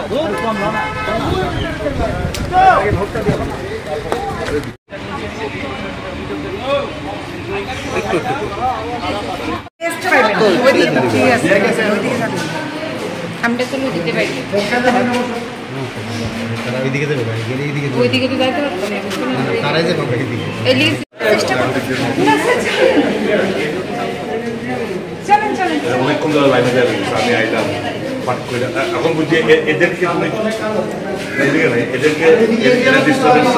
আমরা তো দিতে পারি ওইদিকে যাবে ওইদিকে তো যাইতে পারবো না তারাই যে অনেকক্ষণ ধরে লাইনে যাবে আমি আইলাম পাঠ করে এখন বুঝছি এদেরকে তুমি এদেরকে ডিস্টার্বেন্স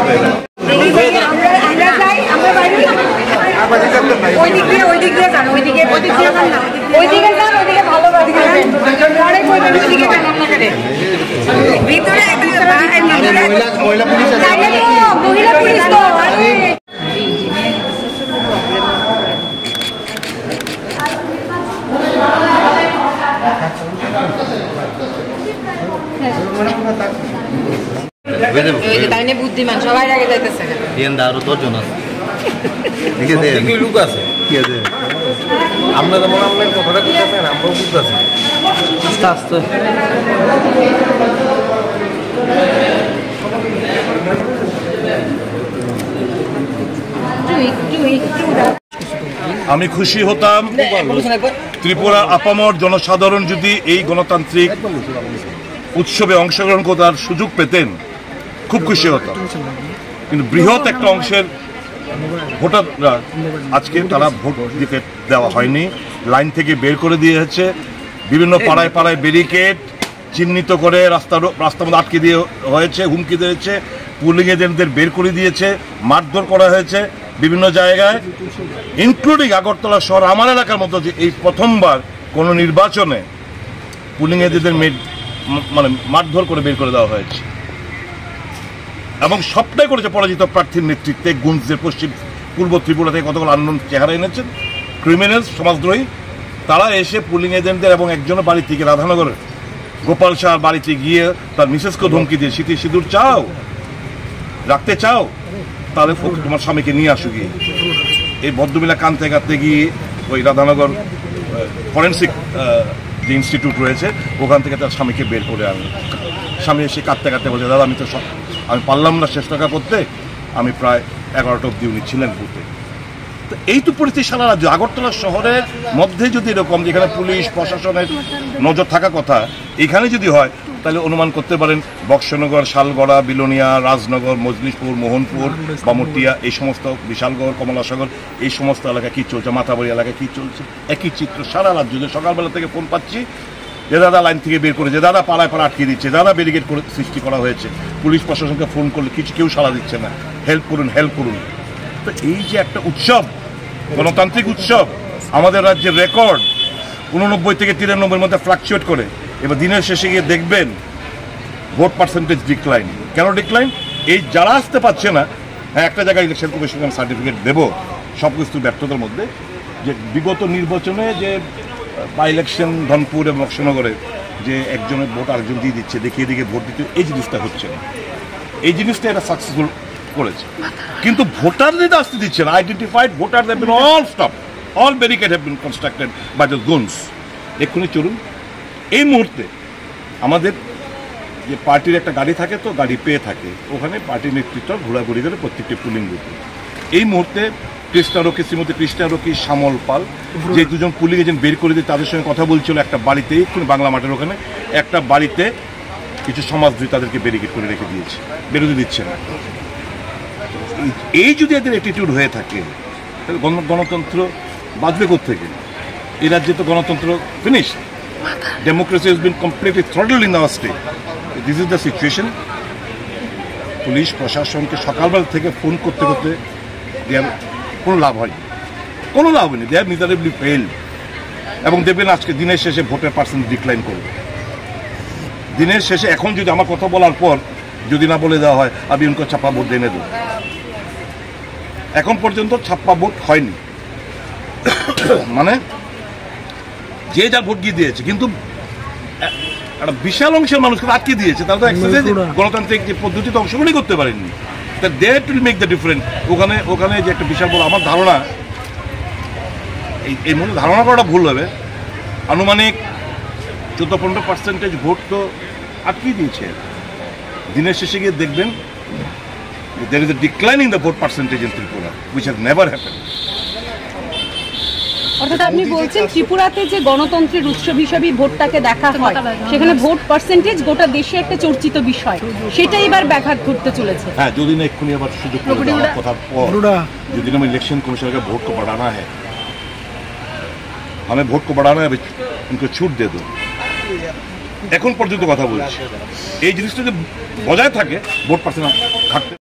বুদ্ধিমান সবাই আগে যাইতেছে আরো 10 জন আছে লোক আছে আমরা যেমন আপনার কথাটা বুঝতেছেন আমরাও বুঝতেছি আস্তে আস্তে আমি খুশি হতাম ত্রিপুরা আপামর জনসাধারণ যদি এই গণতান্ত্রিক উৎসবে অংশগ্রহণ করার সুযোগ পেতেন, খুব খুশি হতাম। কিন্তু বৃহৎ একটা অংশের ভোটাররা আজকে তারা ভোট দিতে দেওয়া হয়নি, লাইন থেকে বের করে দিয়েছে। বিভিন্ন পাড়ায় পাড়ায় ব্যারিকেড চিহ্নিত করে রাস্তার মধ্যে আটকে দিয়ে হয়েছে, হুমকি দিয়েছে, পুলিং এজেন্টদের বের করে দিয়েছে, মারধর করা হয়েছে বিভিন্ন জায়গায়, ইনক্লুডিং আগরতলা শহর আমার এলাকার মতো যে এই প্রথমবার কোনো নির্বাচনে পুলিং এজেন্টদের মানে মারধর করে বের করে দেওয়া হয়েছে। এবং সবটাই করেছে পরাজিত প্রার্থীর নেতৃত্বে। গুঞ্জের পূর্ব ত্রিপুরা থেকে কতগুলো আন্দোলন চেহারা এনেছেন ক্রিমিনাল সমাজদ্রোহী, তারা এসে পুলিং এজেন্টদের এবং একজনের বাড়ি থেকে রাধানগরের গোপাল শাহর বাড়িতে গিয়ে তার মিসেসকে ধমকি দিয়ে স্মৃতি সিঁদুর চাও রাখতে চাও তাহলে তোমার স্বামীকে নিয়ে আসো গিয়ে। এই ভদ্রমিলা কানতে কাঁদতে গিয়ে ওই রাধানগর ফরেন্সিক যে ইনস্টিটিউট রয়েছে ওখান থেকে তার স্বামীকে বের করে আনলো। স্বামী এসে কাঁদতে কাঁদতে বলছে, দাদা আমি পারলাম না শেষ টাকা করতে, আমি প্রায় 11টা অব্দি উনি ছিলেন বুথে। তো এই তো পরিস্থিতি সারা রাজ্য। আগরতলা শহরের মধ্যে যদি এরকম, যেখানে পুলিশ প্রশাসনের নজর থাকা কথা, এখানে যদি হয় তাহলে অনুমান করতে পারেন বক্সনগর, শালগড়া, বিলোনিয়া, রাজনগর, মজলিশপুর, মোহনপুর, বামুটিয়া, এই সমস্ত বিশালগড়, কমলাসাগর, এই সমস্ত এলাকা কী চলছে, মাথাবাড়ি এলাকায় কী চলছে, একই চিত্র সারা রাজ্য। সকালবেলা থেকে ফোন পাচ্ছি যে দাদা লাইন থেকে বের করেছে, দাদা পাড়ায় পাড়া আটকে দিচ্ছে, দাদা ব্যারিকেড করে সৃষ্টি করা হয়েছে, পুলিশ প্রশাসনকে ফোন করলে কেউ সাড়া দিচ্ছে না, হেল্প করুন হেল্প করুন। তো এই যে একটা উৎসব, গণতান্ত্রিক উৎসব, আমাদের রাজ্যের রেকর্ড 89 থেকে 93 মধ্যে ফ্লাকচুয়েট করে, এবার দিনের শেষে গিয়ে দেখবেন ভোট পার্সেন্টেজ ডিক্লাইন। কেন ডিক্লাইন? এই যারা আসতে পারছে না। হ্যাঁ, একটা জায়গায় ইলেকশন কমিশন সার্টিফিকেট দেবো সব কিছু ব্যর্থতার মধ্যে, যে বিগত নির্বাচনে যে বাই ইলেকশন ধনপুর এবং বক্সনগরে যে একজনের ভোট আরেকজন দিয়ে দিচ্ছে, দেখিয়ে দিকে ভোট দিতে, এই জিনিসটা হচ্ছে না। এই জিনিসটা এটা সাকসেসফুল করেছে, কিন্তু ভোটারদের আসতে দিচ্ছে না। Identified voter have been all stop, all barricade have been constructed by the goons. এক্ষুনি চলুন, এই মুহূর্তে আমাদের যে পার্টির একটা গাড়ি থাকে, তো গাড়ি পেয়ে থাকে, ওখানে পার্টির নেতৃত্ব ঘোরাঘুরি করে প্রত্যেকটি পুলিং বুথে। এই মুহূর্তে কৃষ্ণারক্ষী, শ্রীমতী কৃষ্ণারক্ষী, শ্যামল পাল, যে দুজন পুলিং এজেন্ট বের করে দিয়ে তাদের সঙ্গে কথা বলছিল একটা বাড়িতে, এক্ষুনি বাংলা মাঠের ওখানে একটা বাড়িতে কিছু সমাজদ্রোহী তাদেরকে ব্যারিকেড করে রেখে দিয়েছে, বেরোতে দিচ্ছে না। এই যদি এদের অ্যাটিটিউড হয়ে থাকে তাহলে গণতন্ত্র বাঁচবে কোত্থেকে? এই রাজ্যে তো গণতন্ত্র finish. Democracy has been completely throttled in our state. This is the situation. Police প্রশাসনকে সকালবেলা থেকে ফোন করতে করতে কোনো লাভ হয়নি, কোনো লাভ হয়নি। They have miserably failed. এবং দেখবেন আজকে দিনের শেষে ভোটের পার্সেন্ট ডিক্লাইন করবে। দিনের শেষে এখন যদি আমার কথা বলার পর যদি না বলে দেওয়া হয় আমি উনকো ছাপ্পা ভোট এনে দেবো। এখন পর্যন্ত ছাপ্পা ভোট হয়নি, মানে যে যার ভোট গিয়ে দিয়েছে, কিন্তু একটা বিশাল অংশের মানুষকে আটকে দিয়েছে। তারা তো গণতান্ত্রিক যে পদ্ধতিতে অংশগ্রহণই করতে পারেননি। তা that will make the difference. ওখানে যে একটা বিশাল বড়, আমার ধারণা, এই মনে ধারণা করাটা ভুল হবে, আনুমানিক 14-15% ভোট তো আটকে দিয়েছে। দিনের শেষে গিয়ে দেখবেন there is a decline in the vote percentage in Tripura, which has never happened. অর্থাৎ আপনি বলছেন ত্রিপুরাতে যে গণতন্ত্রের উৎসব হিসাবে ভোটটাকে দেখা হয়, সেখানে ভোট পার্সেন্টেজ গোটা দেশে একটা চর্চিত বিষয়, সেটা এবার ব্যাঘাত ঘটতে চলেছে। হ্যাঁ, যদি না এক্ষুনি আবার সুযোগ করে দেওয়ার কথার পর যদি না इलेक्शन कमीशन का वोट को बढ़ाना है, हमें वोट को बढ़ाना है, इनको छूट दे दो। এখন পর্যন্ত কথা বলছি, এই জিনিসটা যদি বজায় থাকে ভোট পার্সেন্ট ঘাটতে